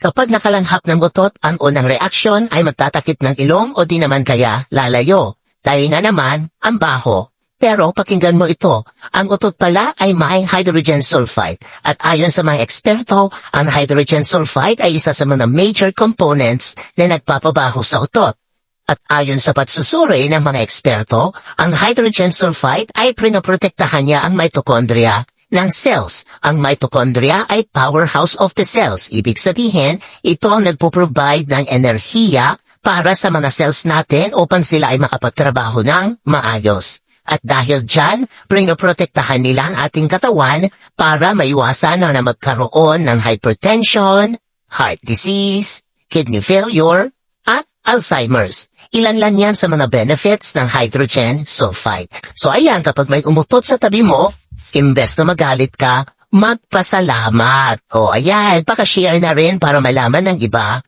Kapag nakalanghap ng utot, ang unang reaksyon ay magtatakip ng ilong o di naman kaya lalayo. Dahil nga naman, ang baho. Pero pakinggan mo ito, ang utot pala ay may hydrogen sulfide. At ayon sa mga eksperto, ang hydrogen sulfide ay isa sa mga major components na nagpapabaho sa utot. At ayon sa pagsusuri ng mga eksperto, ang hydrogen sulfide ay pinoprotektahan niya ang mitochondria ng cells. Ang mitochondria ay powerhouse of the cells. Ibig sabihin, ito ang nagpo-provide ng enerhiya para sa mga cells natin upang sila ay makapagtrabaho ng maayos. At dahil dyan, pinoprotektahan nila ang ating katawan para maiwasan na magkaroon ng hypertension, heart disease, kidney failure, at Alzheimer's. Ilan lang yan sa mga benefits ng hydrogen sulfide. So ayan, kapag may umutot sa tabi mo, imbes na magalit ka, magpasalamat. O ayan, pakashare na rin para malaman ng iba